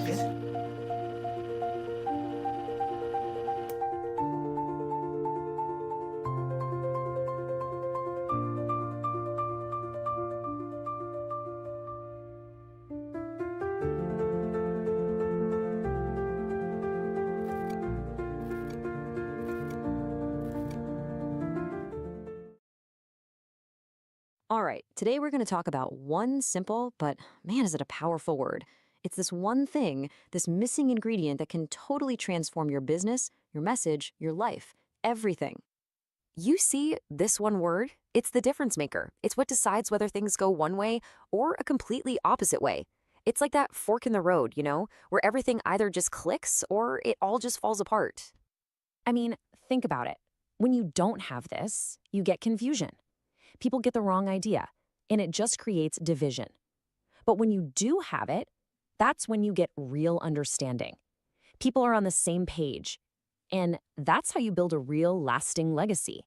market. All right, today we're going to talk about one simple, but man, is it a powerful word. It's this one thing, this missing ingredient that can totally transform your business, your message, your life, everything. You see, this one word, it's the difference maker. It's what decides whether things go one way or a completely opposite way. It's like that fork in the road, where everything either just clicks or it all just falls apart. I mean, think about it. When you don't have this, you get confusion. People get the wrong idea, and it just creates division. But when you do have it, that's when you get real understanding. People are on the same page, and that's how you build a real lasting legacy.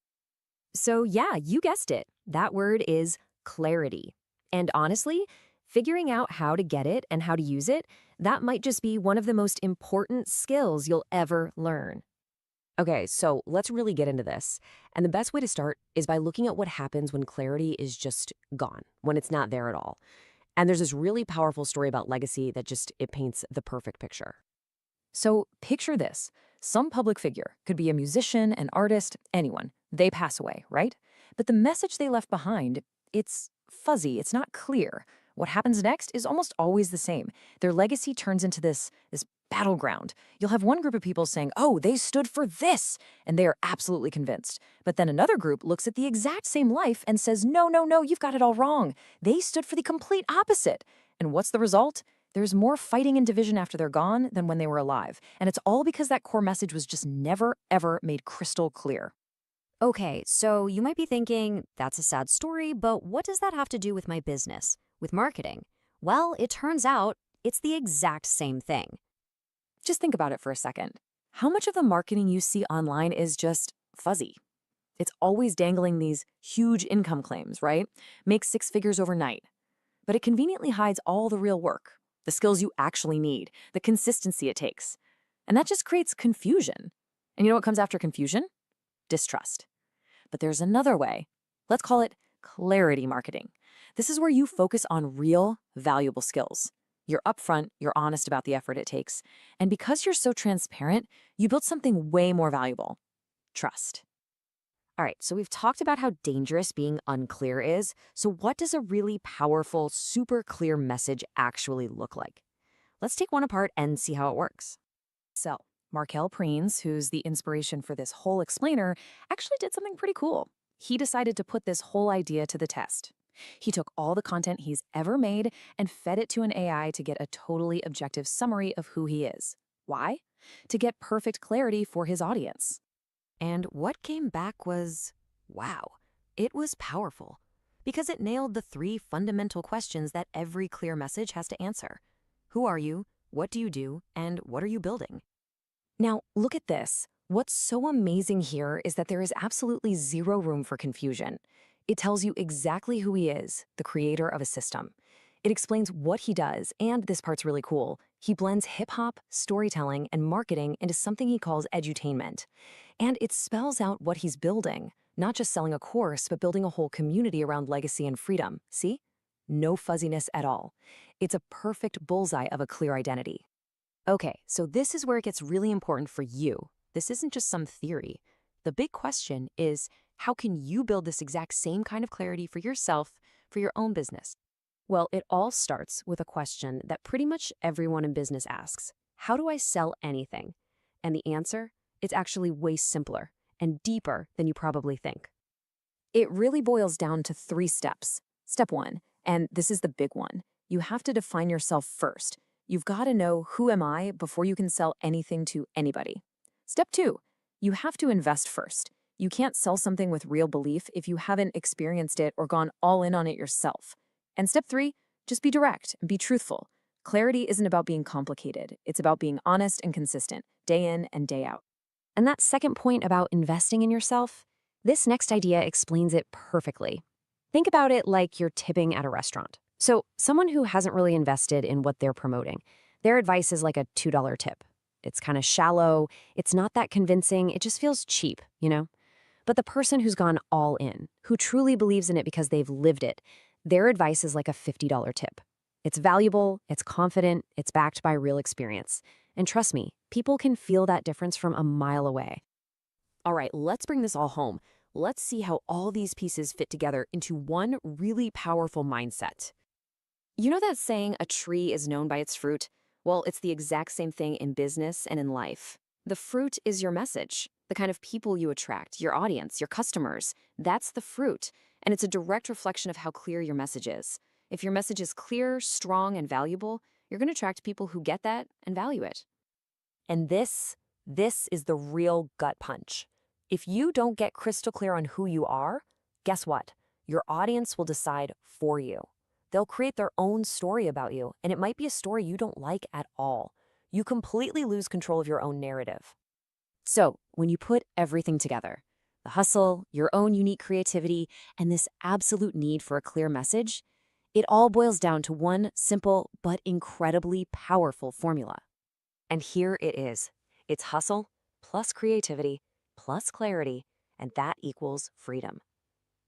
So yeah, you guessed it. That word is clarity. And honestly, figuring out how to get it and how to use it, that might just be one of the most important skills you'll ever learn. Okay, so let's really get into this. And the best way to start is by looking at what happens when clarity is just gone, when it's not there at all. And there's this really powerful story about legacy that it paints the perfect picture. So picture this. Some public figure, could be a musician, an artist, anyone. They pass away, right? But the message they left behind, it's fuzzy, it's not clear. What happens next is almost always the same. Their legacy turns into this battleground. You'll have one group of people saying, oh, they stood for this, and they are absolutely convinced. But then another group looks at the exact same life and says, no, no, no, you've got it all wrong. They stood for the complete opposite. And what's the result? There's more fighting and division after they're gone than when they were alive. And it's all because that core message was just never, ever made crystal clear. Okay, so you might be thinking, that's a sad story, but what does that have to do with my business, with marketing? Well, it turns out it's the exact same thing. Just think about it for a second. How much of the marketing you see online is just fuzzy? It's always dangling these huge income claims, right? Make six figures overnight. But it conveniently hides all the real work, the skills you actually need, the consistency it takes. And that just creates confusion. And you know what comes after confusion? Distrust. But there's another way. Let's call it clarity marketing. This is where you focus on real, valuable skills. You're upfront, you're honest about the effort it takes. And because you're so transparent, you build something way more valuable: trust. All right, so we've talked about how dangerous being unclear is. So what does a really powerful, super clear message actually look like? Let's take one apart and see how it works. So, Markel Prines, who's the inspiration for this whole explainer, actually did something pretty cool. He decided to put this whole idea to the test. He took all the content he's ever made and fed it to an AI to get a totally objective summary of who he is. Why? To get perfect clarity for his audience. And what came back was, wow, it was powerful. Because it nailed the three fundamental questions that every clear message has to answer. Who are you? What do you do? And what are you building? Now, look at this. What's so amazing here is that there is absolutely zero room for confusion. It tells you exactly who he is, the creator of a system. It explains what he does, and this part's really cool. He blends hip-hop, storytelling, and marketing into something he calls edutainment. And it spells out what he's building, not just selling a course, but building a whole community around legacy and freedom. See? No fuzziness at all. It's a perfect bullseye of a clear identity. Okay, so this is where it gets really important for you. This isn't just some theory. The big question is, how can you build this exact same kind of clarity for yourself, for your own business? Well, it all starts with a question that pretty much everyone in business asks. How do I sell anything? And the answer? It's actually way simpler and deeper than you probably think. It really boils down to 3 steps. Step 1, and this is the big one. You have to define yourself first. You've got to know who am I before you can sell anything to anybody. Step 2, you have to invest first. You can't sell something with real belief if you haven't experienced it or gone all in on it yourself. And step 3, just be direct and be truthful. Clarity isn't about being complicated. It's about being honest and consistent, day in and day out. And that second point about investing in yourself, this next idea explains it perfectly. Think about it like you're tipping at a restaurant. So someone who hasn't really invested in what they're promoting, Their advice is like a $2 tip. It's kind of shallow, it's not that convincing, it just feels cheap, you know? But the person who's gone all in, who truly believes in it because they've lived it, their advice is like a $50 tip. It's valuable, it's confident, it's backed by real experience. And trust me, people can feel that difference from a mile away. All right, let's bring this all home. Let's see how all these pieces fit together into one really powerful mindset. You know that saying, a tree is known by its fruit? Well, it's the exact same thing in business and in life. The fruit is your message, the kind of people you attract, your audience, your customers. That's the fruit, and it's a direct reflection of how clear your message is. If your message is clear, strong, and valuable, you're going to attract people who get that and value it. And this is the real gut punch. If you don't get crystal clear on who you are, guess what? Your audience will decide for you. They'll create their own story about you, and it might be a story you don't like at all. You completely lose control of your own narrative. So, when you put everything together, the hustle, your own unique creativity, and this absolute need for a clear message, it all boils down to one simple but incredibly powerful formula. And here it is. It's hustle plus creativity plus clarity, and that equals freedom.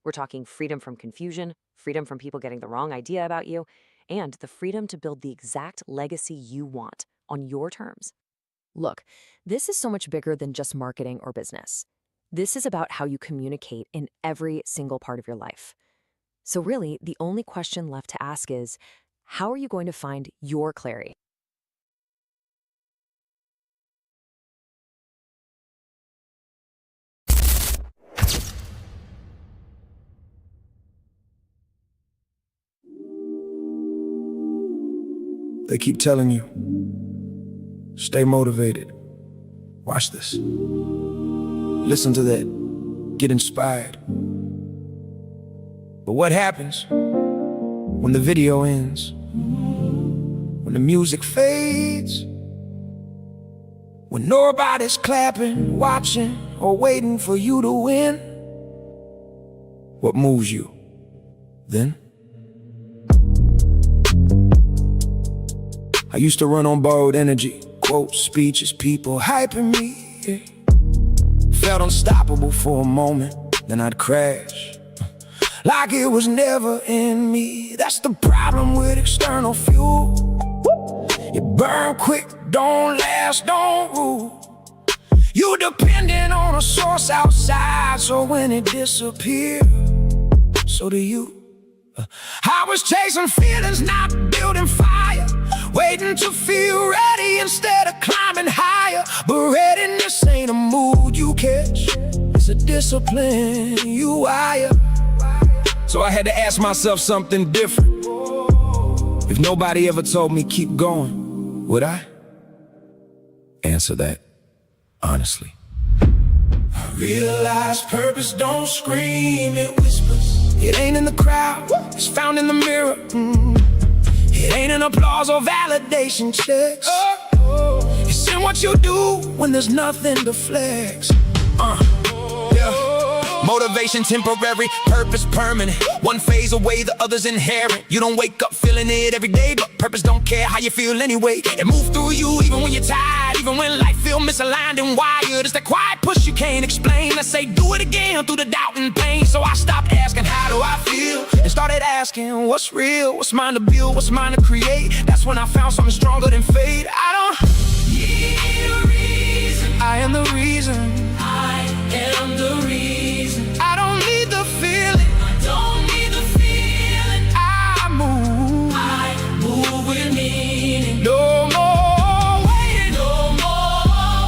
We're talking freedom from confusion, freedom from people getting the wrong idea about you, and the freedom to build the exact legacy you want on your terms. Look, this is so much bigger than just marketing or business. This is about how you communicate in every single part of your life. So really, the only question left to ask is, how are you going to find your clarity? They keep telling you, stay motivated. Watch this. Listen to that. Get inspired. But what happens when the video ends? When the music fades? When nobody's clapping, watching, or waiting for you to win? What moves you then? I used to run on borrowed energy, quotes, speeches, people hyping me, yeah. Felt unstoppable for a moment, then I'd crash, like it was never in me. That's the problem with external fuel. You burn quick, don't last, don't rule. You dependent on a source outside, so when it disappears, so do you. I was chasing feelings, not building fire, waiting to feel ready instead of climbing higher. But readiness ain't a mood you catch, it's a discipline you wire. So I had to ask myself something different. If nobody ever told me keep going, would I answer that honestly? I realize purpose don't scream, it whispers. It ain't in the crowd, it's found in the mirror. It ain't in applause or validation checks. It's in what you do when there's nothing to flex. Motivation temporary, purpose permanent. One phase away, the other's inherent. You don't wake up feeling it every day, but purpose don't care how you feel anyway. It moves through you even when you're tired, even when life feel misaligned and wired. It's that quiet push you can't explain. Let's say do it again through the doubt and pain. So I stopped asking how do I feel and started asking what's real, what's mine to build, what's mine to create. That's when I found something stronger than fate. I don't need a reason, I am the reason. I am the reason. I don't need the feeling, I don't need the feeling. I move with meaning. No more waiting, no more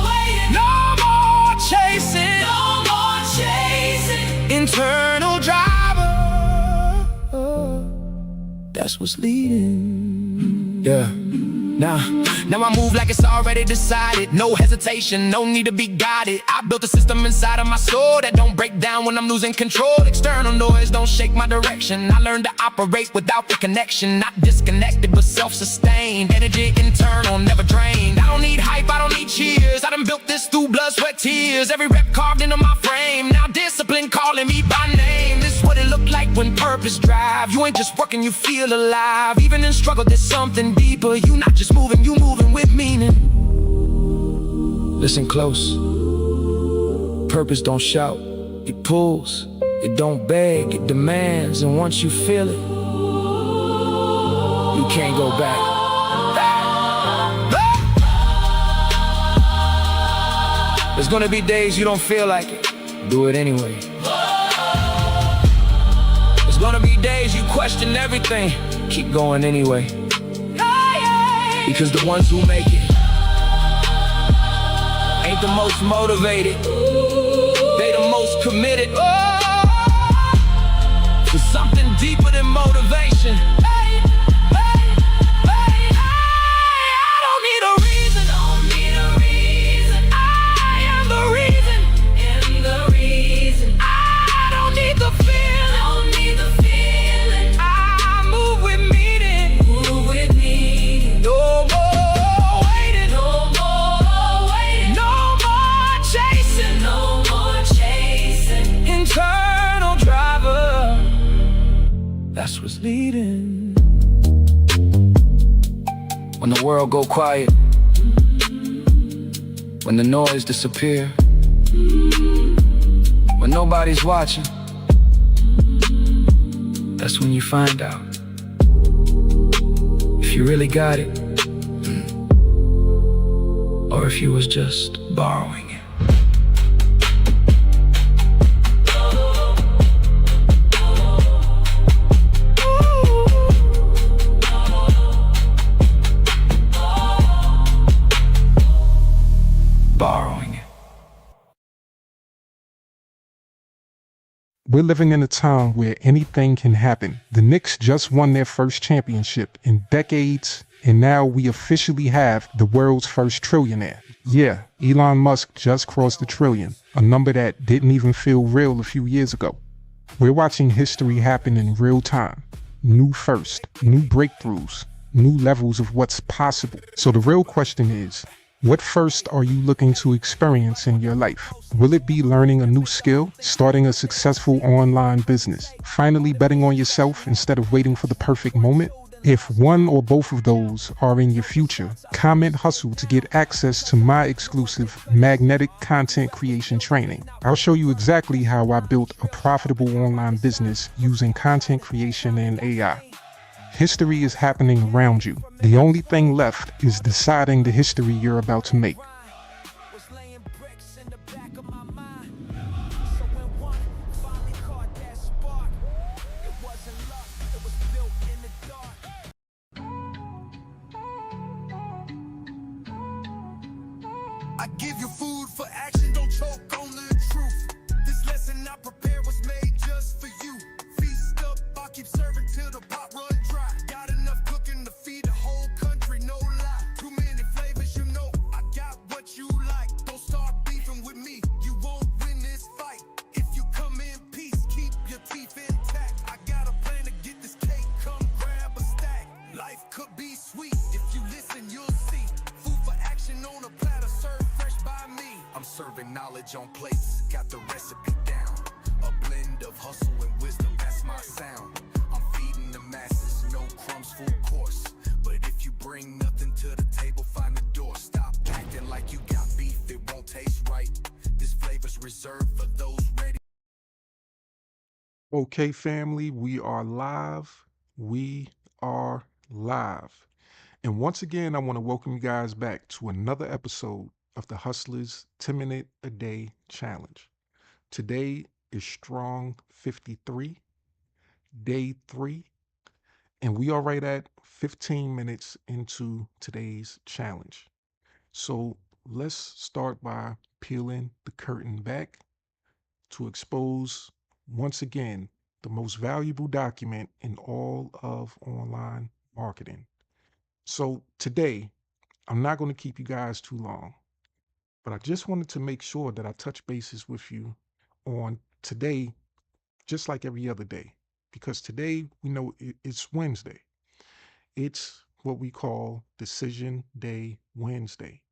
waiting, no more chasing, no more chasing. Internal driver, that's what's leading. Yeah. Now I move like it's already decided. No hesitation, no need to be guided. I built a system inside of my soul that don't break down when I'm losing control. External noise don't shake my direction. I learned to operate without the connection. Not disconnected but self-sustained. Energy internal, never drained. I don't need hype, I don't need cheers. I done built this through blood, sweat, tears. Every rep carved into my frame. Now discipline calling me by name. This is what it looked like when purpose drive. You ain't just working, you feel alive. Even in struggle there's something deeper. You not just moving, you moving Listen close. Purpose don't shout, it pulls. It don't beg, it demands. And once you feel it, you can't go back. There's gonna be days you don't feel like it. Do it anyway. There's gonna be days you question everything. Keep going anyway. Because the ones who make it ain't the most motivated. They the most committed. To something deeper than motivation. That's what's leading. When the world go quiet, when the noise disappear, when nobody's watching, that's when you find out if you really got it, or if you was just borrowing it. We're living in a time where anything can happen. The Knicks just won their first championship in decades, and now we officially have the world's first trillionaire. Yeah, Elon Musk just crossed the trillion, a number that didn't even feel real a few years ago. We're watching history happen in real time. New first, new breakthroughs, new levels of what's possible. So the real question is, what first are you looking to experience in your life? Will it be learning a new skill, starting a successful online business, finally betting on yourself instead of waiting for the perfect moment? If one or both of those are in your future, comment hustle to get access to my exclusive magnetic content creation training. I'll show you exactly how I built a profitable online business using content creation and AI. History is happening around you. The only thing left is deciding the history you're about to make. I give you food for action, don't choke on the truth. This lesson I prepare was made just for you. Feast up, I'll keep serving till the pot run dry. Got enough cooking to feed the whole country, no lie. Too many flavors, you know, I got what you like. Don't start beefing with me, you won't win this fight. If you come in peace, keep your teeth intact. I got a plan to get this cake, come grab a stack. Life could be sweet, if you listen, you'll see. Food for action on a platter, served fresh by me. I'm serving knowledge on plates, got the recipe down. A blend of hustle and wisdom, that's my sound. I'm feeding the masses, no crumbs, full course. But if you bring nothing to the table, find the door. Stop acting like you got beef, it won't taste right. This flavor's reserved for those ready. Okay, family, we are live. We are live. And once again, I want to welcome you guys back to another episode of the Hustlers 10-Minute a Day Challenge. Today is Strong 53, Day 3, and we are right at 15 minutes into today's challenge. So let's start by peeling the curtain back to expose, once again, the most valuable document in all of online marketing. So today, I'm not going to keep you guys too long, but I just wanted to make sure that I touch bases with you on today, just like every other day, because today we know it's Wednesday. It's what we call Decision Day Wednesday.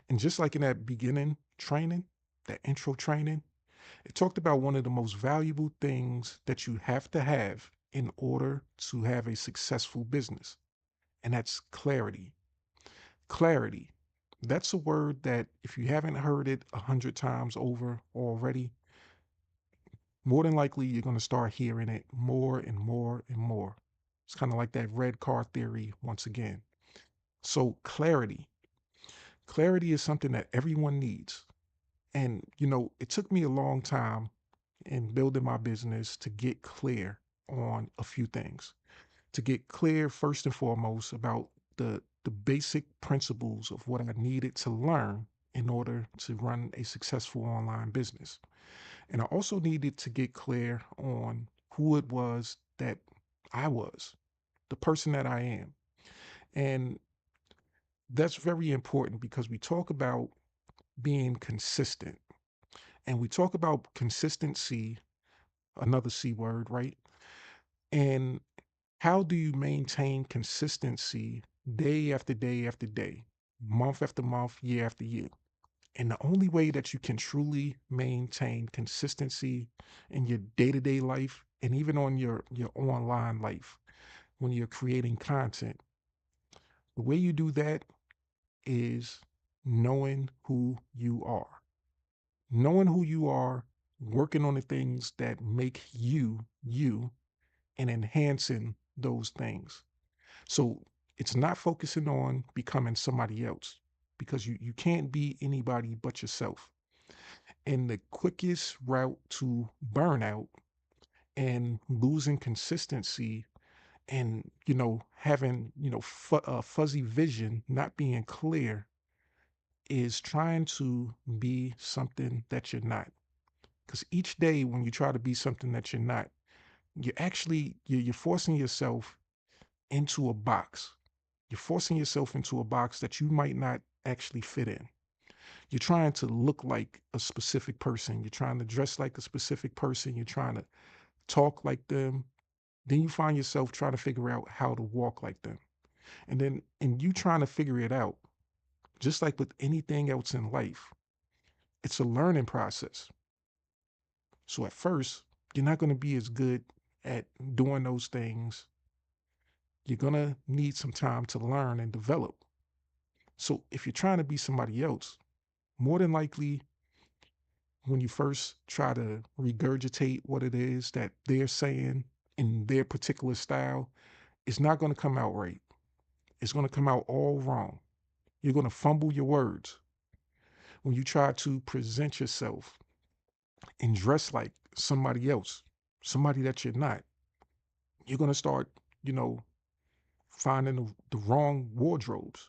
And just like in that beginning training, that intro training, it talked about one of the most valuable things that you have to have in order to have a successful business, and that's clarity. Clarity. That's a word that if you haven't heard it 100 times over already, more than likely you're going to start hearing it more and more and more. It's kind of like that red car theory once again. So clarity. Clarity is something that everyone needs. And, it took me a long time in building my business to get clear on a few things. To get clear, first and foremost, about the basic principles of what I needed to learn in order to run a successful online business. And I also needed to get clear on who it was that I was, the person that I am. And that's very important because we talk about being consistent and we talk about consistency, another C word, right? And how do you maintain consistency day after day after day, month after month, year after year? And the only way that you can truly maintain consistency in your day-to-day life and even on your online life when you're creating content, the way you do that is knowing who you are. Knowing who you are, working on the things that make you you and enhancing those things. So it's not focusing on becoming somebody else because you can't be anybody but yourself. And the quickest route to burnout and losing consistency and, having, fuzzy vision, not being clear is trying to be something that you're not. Because each day when you try to be something that you're not, you're forcing yourself into a box. You're forcing yourself into a box that you might not actually fit in. You're trying to look like a specific person. You're trying to dress like a specific person. You're trying to talk like them. Then you find yourself trying to figure out how to walk like them. And you trying to figure it out, just like with anything else in life, it's a learning process. So at first, you're not going to be as good at doing those things. You're going to need some time to learn and develop. So if you're trying to be somebody else, more than likely, when you first try to regurgitate what it is that they're saying in their particular style, it's not going to come out right. It's going to come out all wrong. You're going to fumble your words. When you try to present yourself and dress like somebody else, somebody that you're not, you're going to start, you know, finding the wrong wardrobes.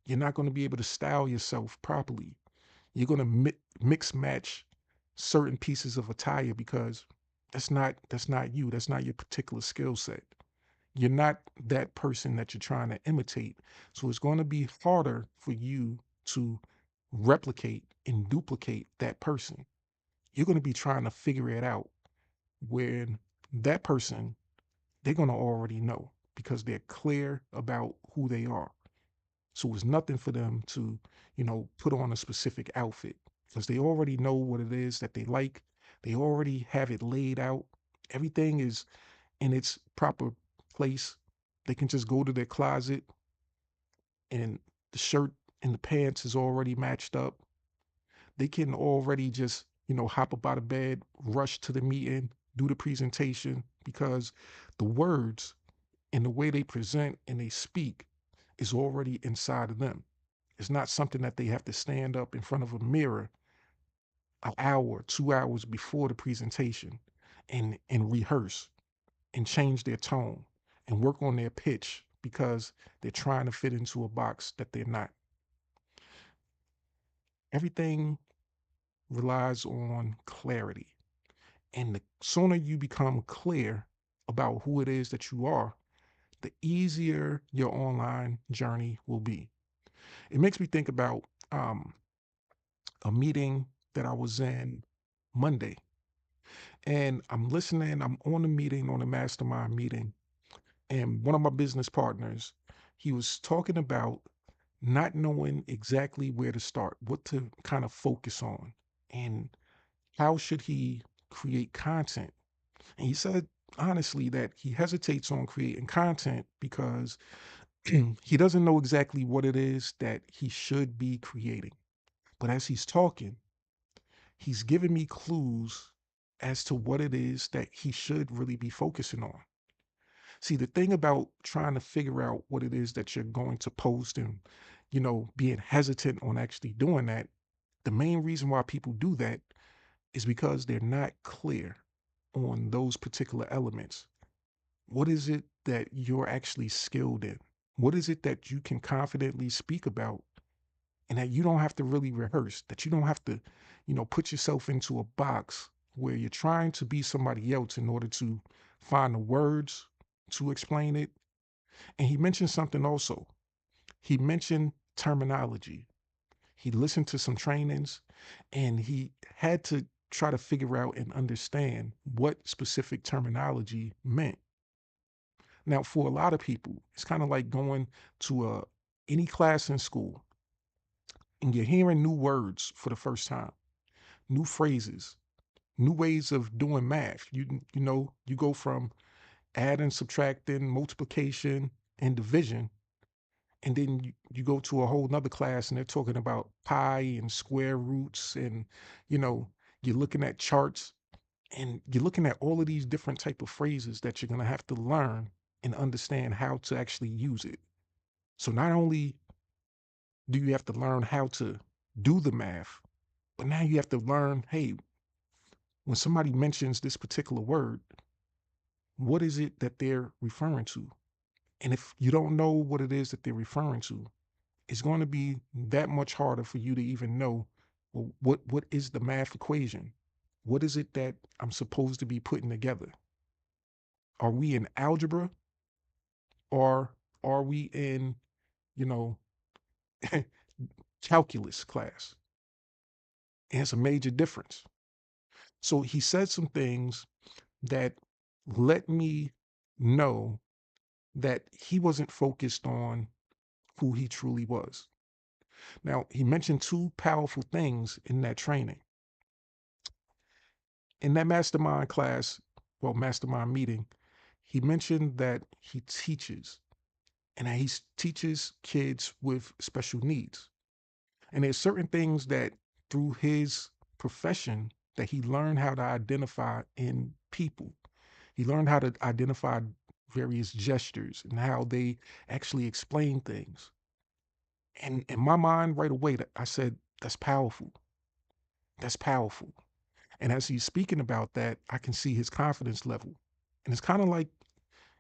You're not going to be able to style yourself properly. You're going to mix match certain pieces of attire because that's not you. That's not your particular skill set. You're not that person that you're trying to imitate. So it's going to be harder for you to replicate and duplicate that person. You're going to be trying to figure it out when that person, they're going to already know because they're clear about who they are. So it's nothing for them to, put on a specific outfit because they already know what it is that they like. They already have it laid out. Everything is in its proper place. They can just go to their closet and the shirt and the pants is already matched up. They can already just, hop up out of bed, rush to the meeting, do the presentation because the words and the way they present and they speak is already inside of them. It's not something that they have to stand up in front of a mirror an hour, 2 hours before the presentation and rehearse and change their tone and work on their pitch because they're trying to fit into a box that they're not. Everything relies on clarity. And the sooner you become clear about who it is that you are, the easier your online journey will be. It makes me think about a meeting that I was in Monday. And I'm listening, I'm on the meeting, on the mastermind meeting, and one of my business partners, he was talking about not knowing exactly where to start, what to kind of focus on, and how should he create content. And he said honestly that he hesitates on creating content because He doesn't know exactly what it is that he should be creating. But as he's talking, he's giving me clues as to what it is that he should really be focusing on. See, the thing about trying to figure out what it is that you're going to post and, being hesitant on actually doing that, the main reason why people do that is because they're not clear on those particular elements. What is it that you're actually skilled in? What is it that you can confidently speak about and that you don't have to really rehearse, that you don't have to, put yourself into a box where you're trying to be somebody else in order to find the words to explain it. And he mentioned something also. He mentioned terminology. He listened to some trainings and he had to try to figure out and understand what specific terminology meant. Now, for a lot of people, it's kind of like going to any class in school and you're hearing new words for the first time, new phrases, new ways of doing math. You go from adding, subtracting, multiplication, and division, and then you go to a whole nother class and they're talking about pi and square roots, and you know you're looking at charts and you're looking at all of these different type of phrases that you're going to have to learn and understand how to actually use it. So not only do you have to learn how to do the math, but now you have to learn, hey, when somebody mentions this particular word, what is it that they're referring to? And if you don't know what it is that they're referring to, it's going to be that much harder for you to even know, well, what is the math equation? What is it that I'm supposed to be putting together? Are we in algebra or are we in, you know, calculus class? And it's a major difference. So he said some things that let me know that he wasn't focused on who he truly was. Now, he mentioned two powerful things in that training. In that mastermind class, well, mastermind meeting, he mentioned that he teaches and that teaches kids with special needs. And there's certain things that through his profession that he learned how to identify in people. He learned how to identify various gestures and how they actually explain things. And in my mind, right away, I said, that's powerful. That's powerful. And as he's speaking about that, I can see his confidence level. And it's kind of like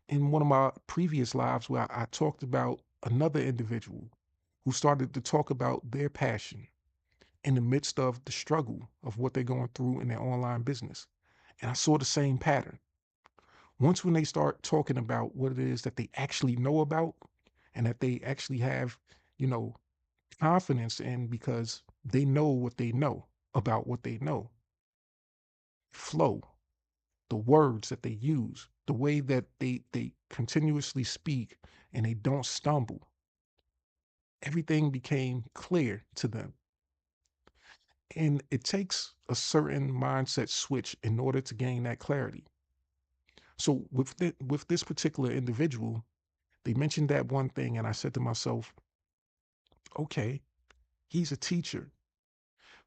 in one of my previous lives where I talked about another individual who started to talk about their passion in the midst of the struggle of what they're going through in their online business. And I saw the same pattern. Once when they start talking about what it is that they actually know about and that they actually have, you know, confidence in because they know what they know about what they know, flow, the words that they use, the way that they continuously speak and they don't stumble. Everything became clear to them. And it takes a certain mindset switch in order to gain that clarity. So with this particular individual, they mentioned that one thing, and I said to myself, okay, he's a teacher.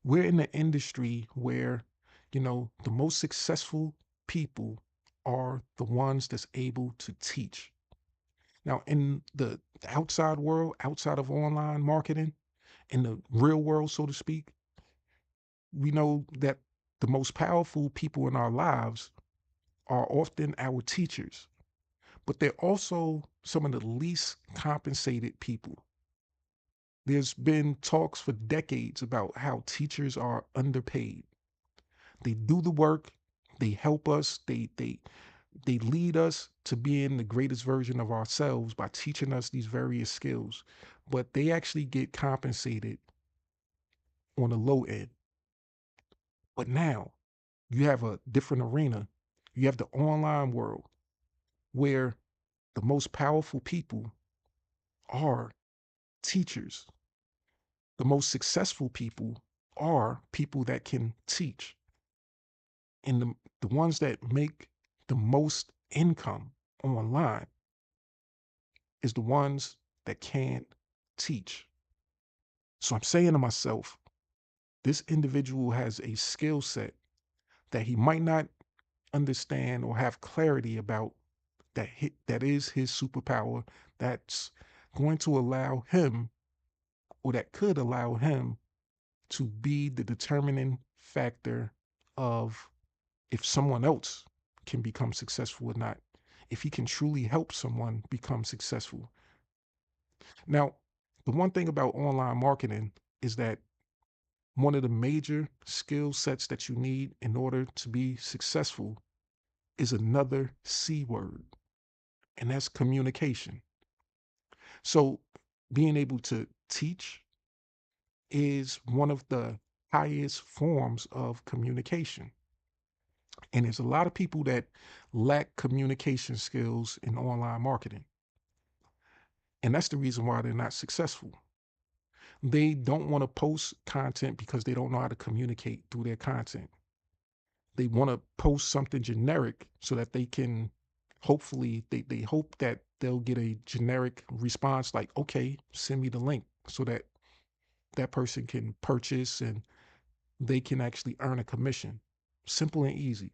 We're in the industry where, the most successful people are the ones that's able to teach. Now, in the outside world, outside of online marketing, in the real world, so to speak, we know that the most powerful people in our lives are often our teachers, but they're also some of the least compensated people. There's been talks for decades about how teachers are underpaid. They do the work, they help us, they lead us to being the greatest version of ourselves by teaching us these various skills, but they actually get compensated on the low end. But now you have a different arena. You have the online world where the most powerful people are teachers. The most successful people are people that can teach. And the ones that make the most income online is the ones that can't teach. So I'm saying to myself, this individual has a skill set that he might not understand or have clarity about, that is his superpower, that's going to allow him, or that could allow him, to be the determining factor of if someone else can become successful or not, if he can truly help someone become successful. Now, the one thing about online marketing is that one of the major skill sets that you need in order to be successful is another C word, and that's communication. So, being able to teach is one of the highest forms of communication. And there's a lot of people that lack communication skills in online marketing. And that's the reason why they're not successful. They don't want to post content because they don't know how to communicate through their content. They want to post something generic so that they can, hopefully, they hope that they'll get a generic response like, okay, send me the link, so that that person can purchase and they can actually earn a commission. Simple and easy.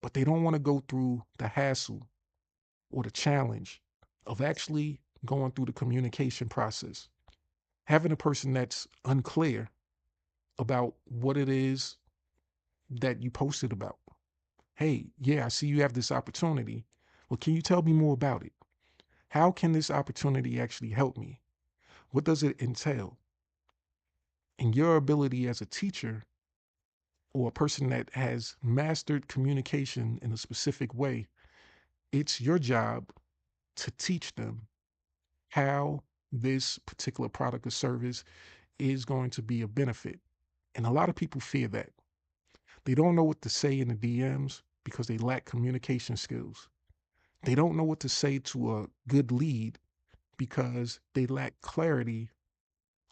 But they don't want to go through the hassle or the challenge of actually going through the communication process. Having a person that's unclear about what it is that you posted about. Hey, yeah, I see you have this opportunity. Well, can you tell me more about it? How can this opportunity actually help me? What does it entail? And your ability as a teacher, or a person that has mastered communication in a specific way, it's your job to teach them how this particular product or service is going to be a benefit. And a lot of people fear that. They don't know what to say in the DMs because they lack communication skills. They don't know what to say to a good lead because they lack clarity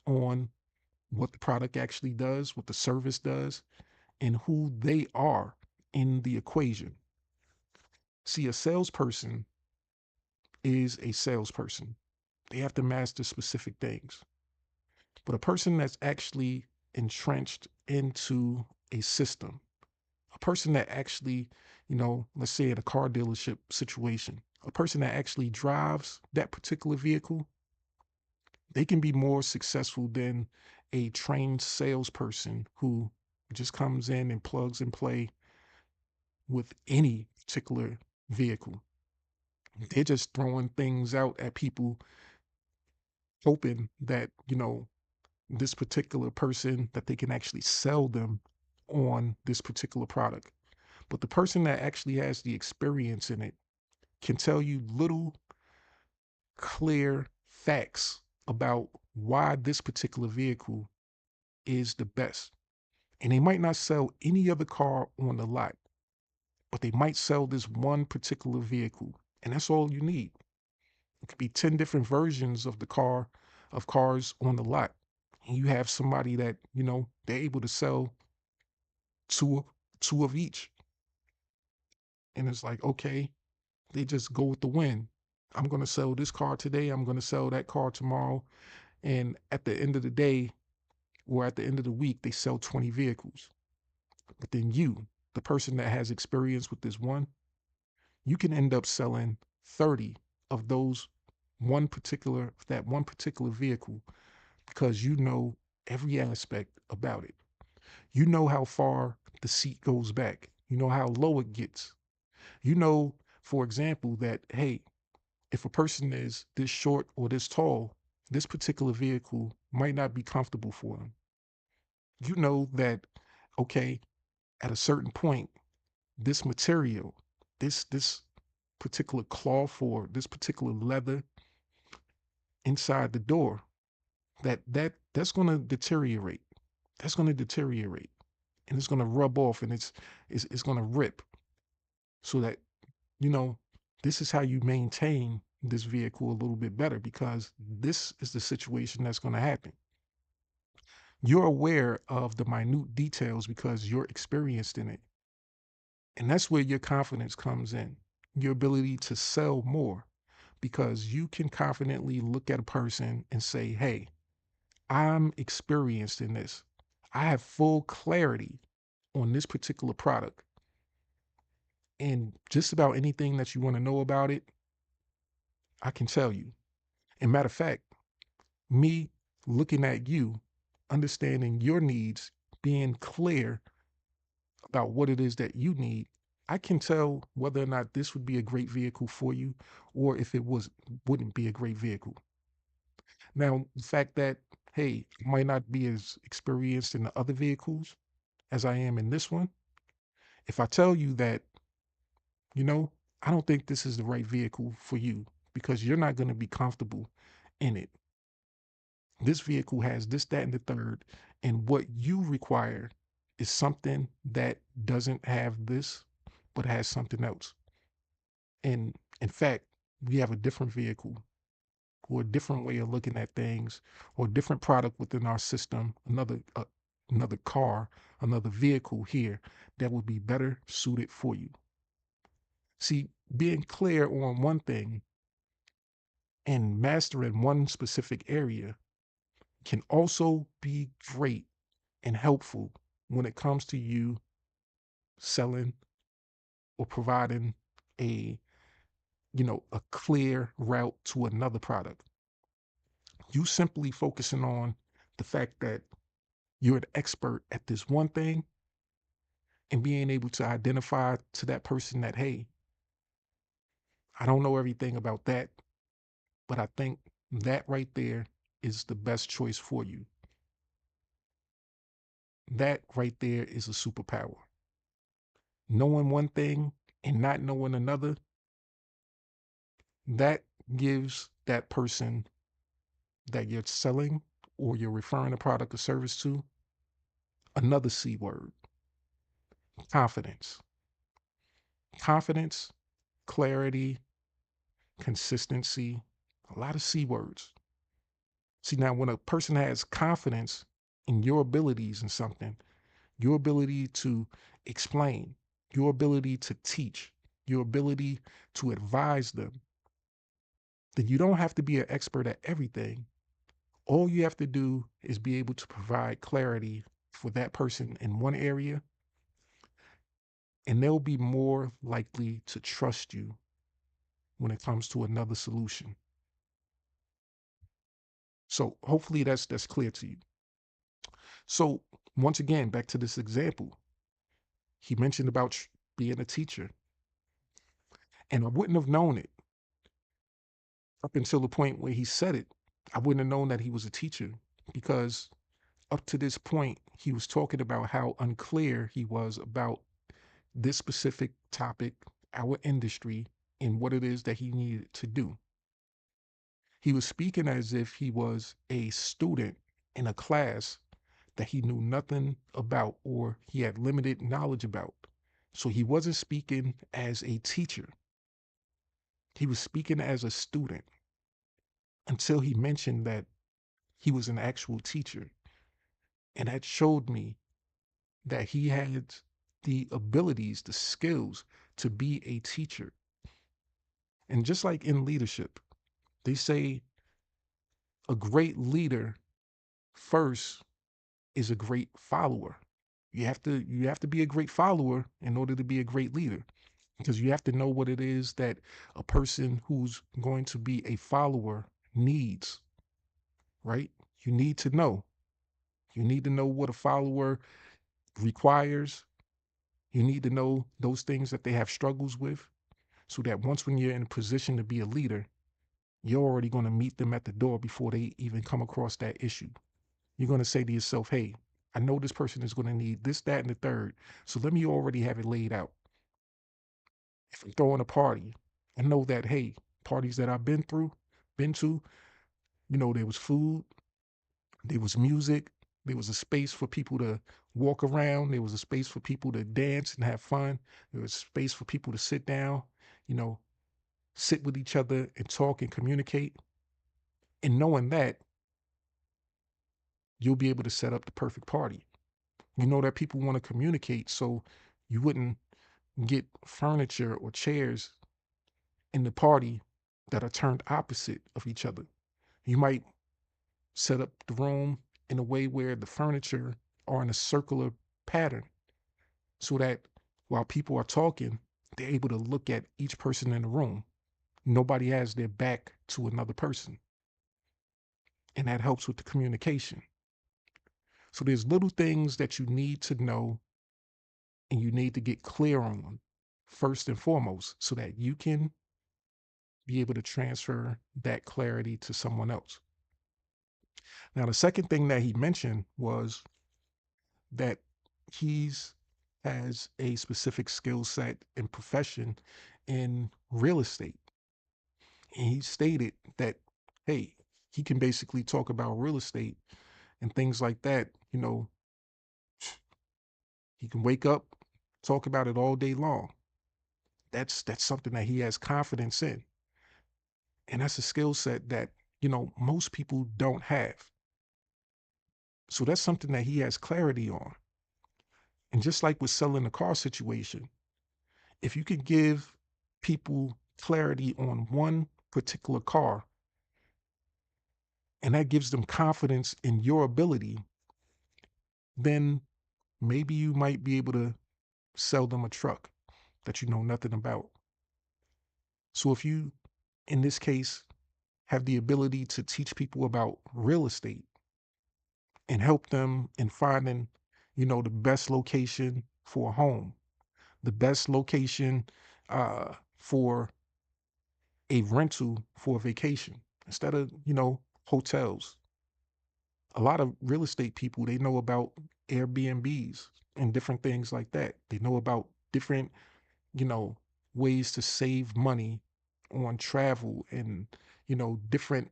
on what the product actually does, what the service does, and who they are in the equation. See, a salesperson is a salesperson. They have to master specific things. But a person that's actually entrenched into a system, a person that actually, let's say in a car dealership situation, a person that actually drives that particular vehicle, they can be more successful than a trained salesperson who just comes in and plugs and play with any particular vehicle. They're just throwing things out at people, hoping that, this particular person, that they can actually sell them on this particular product. But the person that actually has the experience in it can tell you little clear facts about why this particular vehicle is the best. And they might not sell any other car on the lot, but they might sell this one particular vehicle. And that's all you need. It could be 10 different versions of the car, of cars on the lot. And you have somebody that, they're able to sell two, two of each. And it's like, okay, they just go with the wind. I'm going to sell this car today. I'm going to sell that car tomorrow. And at the end of the day, or at the end of the week, they sell 20 vehicles. But then you, the person that has experience with this one, you can end up selling 30 of that one particular vehicle, because you know every aspect about it. You know how far the seat goes back. You know how low it gets. You know, for example, that, hey, if a person is this short or this tall, this particular vehicle might not be comfortable for them. You know that, okay, at a certain point, this material, this particular cloth or this particular leather inside the door, that's going to deteriorate. That's going to deteriorate, and it's going to rub off, and it's going to rip. So that, you know, this is how you maintain this vehicle a little bit better, because this is the situation that's going to happen. You're aware of the minute details because you're experienced in it. And that's where your confidence comes in, your ability to sell more. because you can confidently look at a person and say, hey, I'm experienced in this. I have full clarity on this particular product. And just about anything that you want to know about it, I can tell you. And matter of fact, me looking at you, understanding your needs, being clear about what it is that you need, I can tell whether or not this would be a great vehicle for you or if it wouldn't be a great vehicle. Now, the fact that, hey, I might not be as experienced in the other vehicles as I am in this one, if I tell you that, you know, I don't think this is the right vehicle for you because you're not going to be comfortable in it. This vehicle has this, that, and the third. And what you require is something that doesn't have this, but has something else. And in fact, we have a different vehicle or a different way of looking at things or a different product within our system, another car, another vehicle here that would be better suited for you. See, being clear on one thing and mastering one specific area can also be great and helpful when it comes to you selling or providing a a clear route to another product. You simply focusing on the fact that you're an expert at this one thing and being able to identify to that person that, hey, I don't know everything about that, but I think that right there is the best choice for you. That right there is a superpower. Knowing one thing and not knowing another, that gives that person that you're selling or you're referring a product or service to another C word: confidence. Confidence, clarity, consistency, a lot of C words. See, now when a person has confidence in your abilities in something, your ability to explain, your ability to teach, your ability to advise them, then you don't have to be an expert at everything. All you have to do is be able to provide clarity for that person in one area, and they'll be more likely to trust you when it comes to another solution. So hopefully that's clear to you. So once again, back to this example, he mentioned about being a teacher, and I wouldn't have known it up until the point where he said it. I wouldn't have known that he was a teacher because up to this point, he was talking about how unclear he was about this specific topic, our industry, and what it is that he needed to do. He was speaking as if he was a student in a class that he knew nothing about or he had limited knowledge about. So he wasn't speaking as a teacher. He was speaking as a student until he mentioned that he was an actual teacher. And that showed me that he had the abilities, the skills to be a teacher. And just like in leadership, they say a great leader first is a great follower. You have to be a great follower in order to be a great leader, because you have to know what it is that a person who's going to be a follower needs, right? You need to know. You need to know what a follower requires. You need to know those things that they have struggles with so that once when you're in a position to be a leader, you're already going to meet them at the door before they even come across that issue. You're going to say to yourself, hey, I know this person is going to need this, that, and the third. So let me already have it laid out. If I'm throwing a party, I know that, hey, parties that I've been to, there was food, there was music, there was a space for people to walk around, there was a space for people to dance and have fun, there was space for people to sit down, you know, sit with each other and talk and communicate. And knowing that, you'll be able to set up the perfect party. You know that people want to communicate, so you wouldn't get furniture or chairs in the party that are turned opposite of each other. You might set up the room in a way where the furniture are in a circular pattern so that while people are talking, they're able to look at each person in the room. Nobody has their back to another person. And that helps with the communication. So there's little things that you need to know and you need to get clear on first and foremost so that you can be able to transfer that clarity to someone else. Now, the second thing that he mentioned was that he's has a specific skill set and profession in real estate. And he stated that, hey, he can basically talk about real estate and things like that. He can wake up, talk about it all day long. That's something that he has confidence in. And that's a skill set that, most people don't have. So that's something that he has clarity on. And just like with selling the car situation, if you could give people clarity on one particular car and that gives them confidence in your ability, then maybe you might be able to sell them a truck that you know nothing about. So if you, in this case, have the ability to teach people about real estate and help them in finding, the best location for a home, the best location for a rental for a vacation instead of, hotels. A lot of real estate people, they know about Airbnbs and different things like that. They know about different, you know, ways to save money on travel and, different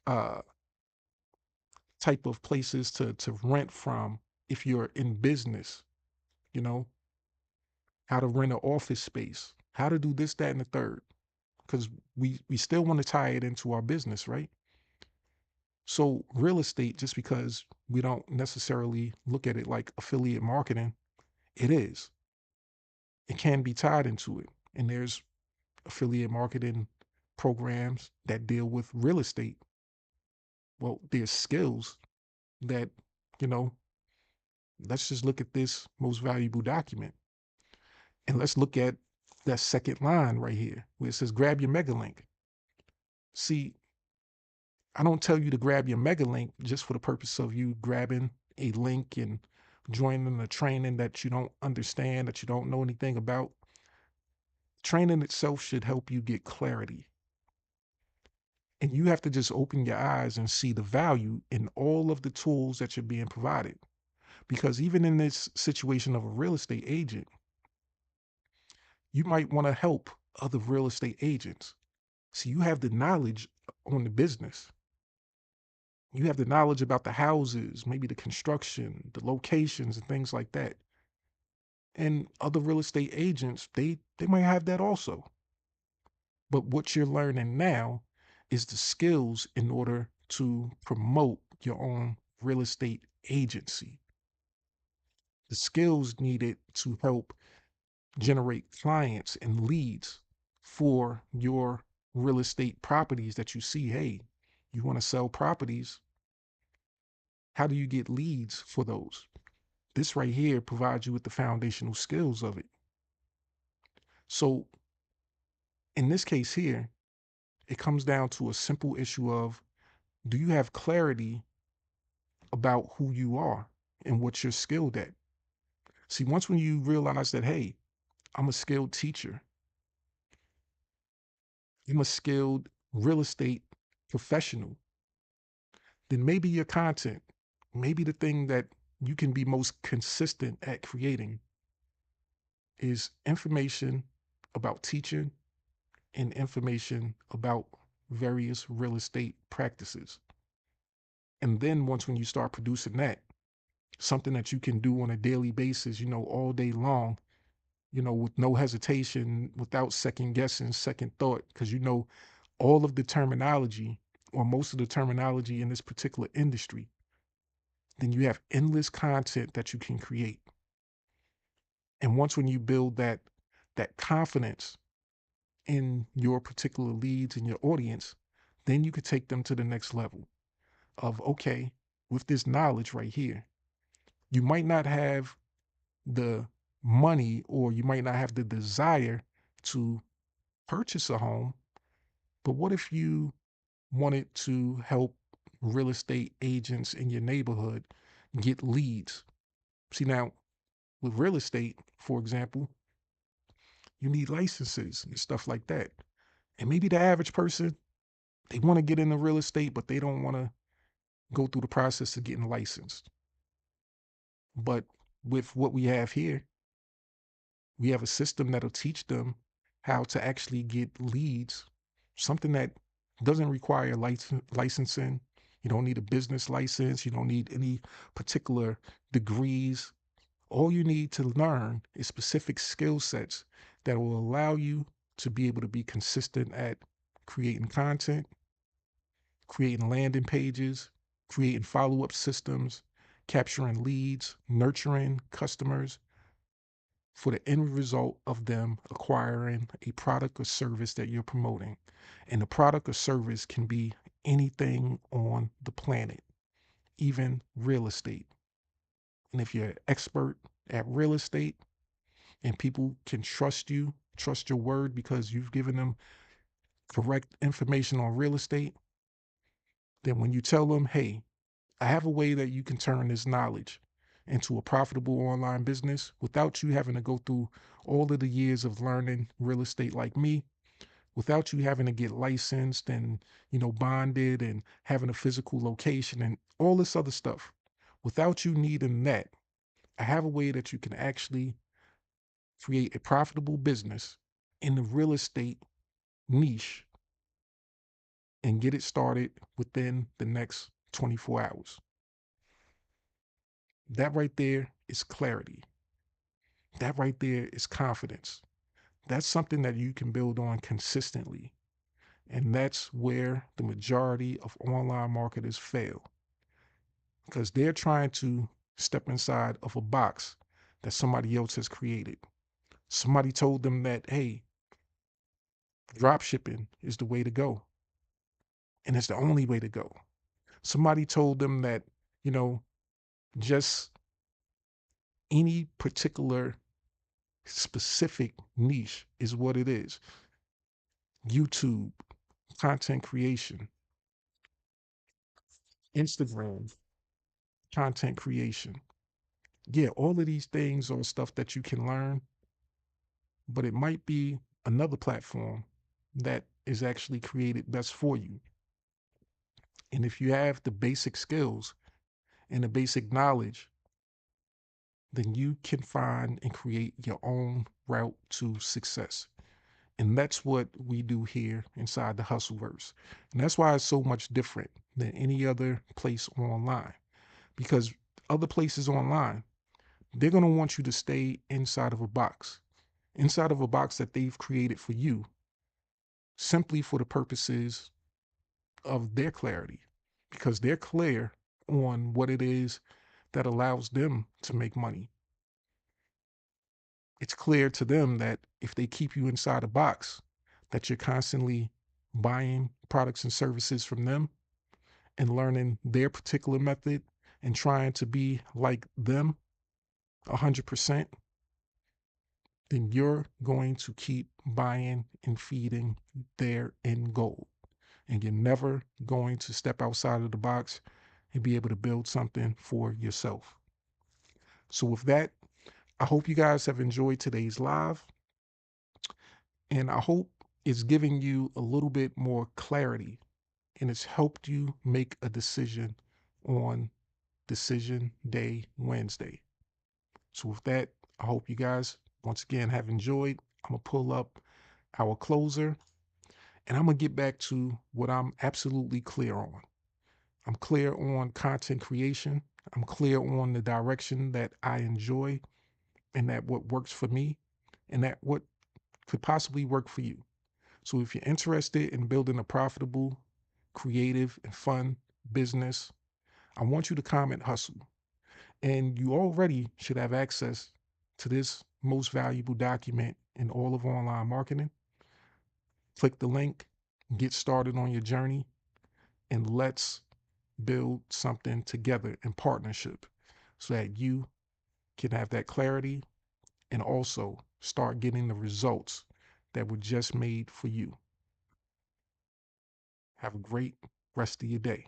uh type of places to rent from if you're in business, you know, how to rent an office space, how to do this, that, and the third. Because we still want to tie it into our business, right? So real estate, just because we don't necessarily look at it like affiliate marketing, it is. It can be tied into it. And there's affiliate marketing programs that deal with real estate. Well, there's skills that, you know, let's just look at this most valuable document. And let's look at that second line right here where it says grab your mega link. See, I don't tell you to grab your mega link just for the purpose of you grabbing a link and joining a training that you don't understand, that you don't know anything about. Training itself should help you get clarity. And you have to just open your eyes and see the value in all of the tools that you're being provided. Because even in this situation of a real estate agent, you might want to help other real estate agents. So you have the knowledge on the business. You have the knowledge about the houses, maybe the construction, the locations and things like that. And other real estate agents, they might have that also. But what you're learning now is the skills in order to promote your own real estate agency. The skills needed to help generate clients and leads for your real estate properties that you see. Hey, you want to sell properties? How do you get leads for those? This right here provides you with the foundational skills of it. So in this case here, it comes down to a simple issue of, do you have clarity about who you are and what you're skilled at? See, once when you realize that, hey, I'm a skilled teacher, I'm a skilled real estate professional, then maybe your content, maybe the thing that you can be most consistent at creating is information about teaching and information about various real estate practices. And then once when you start producing that, something that you can do on a daily basis, all day long, with no hesitation, without second guessing, second thought, because all of the terminology or most of the terminology in this particular industry, then you have endless content that you can create. And once when you build that confidence in your particular leads and your audience, then you could take them to the next level of, okay, with this knowledge right here, you might not have the money or you might not have the desire to purchase a home, but what if you wanted to help real estate agents in your neighborhood get leads? See, now with real estate, for example, you need licenses and stuff like that. And maybe the average person, they want to get into real estate, but they don't want to go through the process of getting licensed. But with what we have here, we have a system that'll teach them how to actually get leads, something that doesn't require licensing. You don't need a business license. You don't need any particular degrees. All you need to learn is specific skill sets that will allow you to be able to be consistent at creating content, creating landing pages, creating follow-up systems, capturing leads, nurturing customers, for the end result of them acquiring a product or service that you're promoting. And the product or service can be anything on the planet, even real estate. And if you're an expert at real estate and people can trust you, trust your word because you've given them correct information on real estate, then when you tell them, hey, I have a way that you can turn this knowledge into a profitable online business without you having to go through all of the years of learning real estate like me, without you having to get licensed and, bonded and having a physical location and all this other stuff. Without you needing that, I have a way that you can actually create a profitable business in the real estate niche and get it started within the next 24 hours. That right there is clarity. That right there is confidence. That's something that you can build on consistently. And that's where the majority of online marketers fail because they're trying to step inside of a box that somebody else has created. Somebody told them that, hey, drop shipping is the way to go. And it's the only way to go. Somebody told them that, you know, just any particular specific niche is what it is. YouTube, content creation, Instagram, content creation. Yeah, all of these things are stuff that you can learn, but it might be another platform that is actually created best for you. And if you have the basic skills and the basic knowledge, then you can find and create your own route to success. And that's what we do here inside the Hustleverse. And that's why it's so much different than any other place online. Because other places online, they're going to want you to stay inside of a box that they've created for you, simply for the purposes of their clarity, because they're clear on what it is that allows them to make money. It's clear to them that if they keep you inside a box, that you're constantly buying products and services from them and learning their particular method and trying to be like them 100%, then you're going to keep buying and feeding their end goal. And you're never going to step outside of the box and be able to build something for yourself. So with that, I hope you guys have enjoyed today's live, and I hope it's giving you a little bit more clarity and it's helped you make a decision on Decision Day Wednesday. So with that, I hope you guys once again have enjoyed. I'm gonna pull up our closer and I'm gonna get back to what I'm absolutely clear on. I'm clear on content creation. I'm clear on the direction that I enjoy and that what works for me and that what could possibly work for you. So if you're interested in building a profitable, creative, and fun business, I want you to comment hustle. And you already should have access to this most valuable document in all of online marketing. Click the link, get started on your journey, and let's build something together in partnership so that you can have that clarity and also start getting the results that were just made for you. Have a great rest of your day.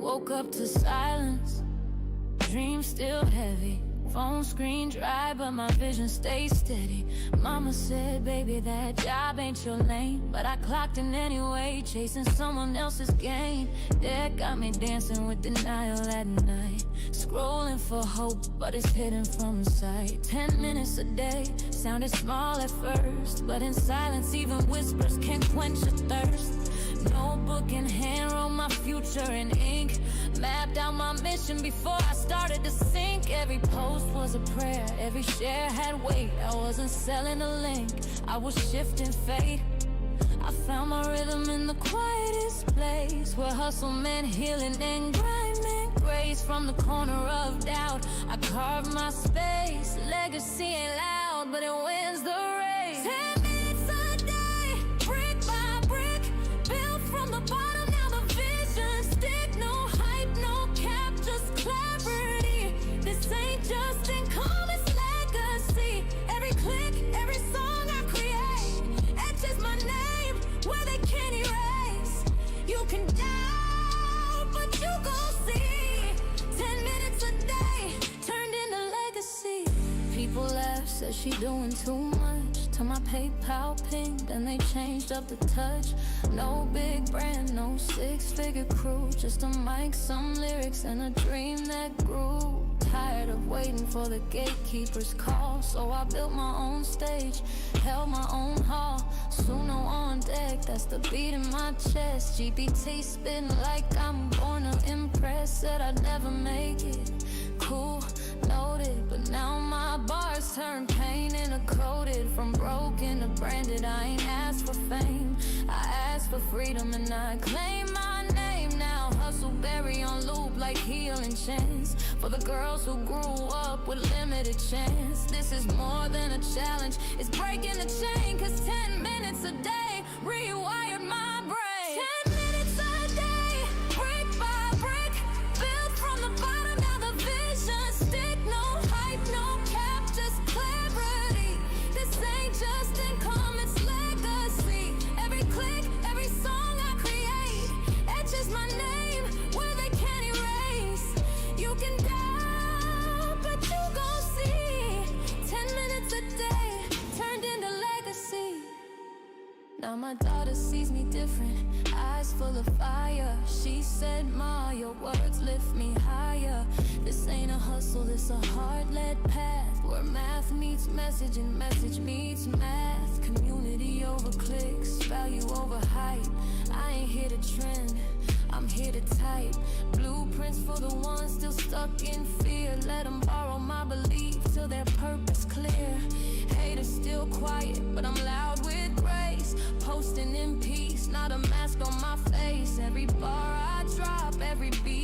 Woke up to silence, dreams still heavy. Phone screen dry, but my vision stays steady. Mama said, baby, that job ain't your lane. But I clocked in anyway, chasing someone else's gain. That got me dancing with denial at night. Scrolling for hope, but it's hidden from sight. 10 minutes a day, sounded small at first. But in silence, even whispers can quench a thirst. Notebook in hand, wrote my future in ink. Mapped out my mission before I started to sink. Every post was a prayer, every share had weight. I wasn't selling a link, I was shifting fate. I found my rhythm in the quietest place, where hustle meant healing and grind meant grace. From the corner of doubt, I carved my space. Legacy ain't loud, but it wins the race. 10 minutes a day, brick by brick, built from the bottom, now the vision stick. No hype, no cap, just clarity. This ain't just income, it's legacy. Every click, every song I create etches my name where they can't erase. You can doubt, but you gon' see. 10 minutes a day turned into legacy. People laugh, said she doing too much. Till my PayPal pinged, then they changed up the touch. No big brand, no six-figure crew, just a mic, some lyrics, and a dream that grew. Tired of waiting for the gatekeeper's call, so I built my own stage, held my own hall. Suno on deck, that's the beat in my chest. GPT spitting like I'm born to impress. Said I'd never make it, cool, noted. But now my bars turn pain into coated. From broken to branded, I ain't asked for fame, I asked for freedom and I claim my name now. Hustle berry on loop like healing chance, for the girls who grew up with limited chance. This is more than a challenge, it's breaking the chain. Cause 10 minutes a day rewired my brain. 10 minutes a day, brick by brick, built from the bottom, now the vision stick. No hype, no cap, just clarity. This ain't just income, it's legacy. Every click, every song I create etches my name where they can't erase. You can doubt, but you gon' see. 10 minutes a day turned into legacy. Now my daughter sees me different, eyes full of fire. She said, Ma, your words lift me higher. This ain't a hustle, this a heart-led path, where math meets message and message meets math. Community over clicks, value over hype. I ain't here to trend, I'm here to type blueprints for the ones still stuck in fear. Let them borrow my belief till their purpose clear. Haters still quiet, but I'm loud with grace. Posting in peace, not a mask on my face. Every bar I drop, every beat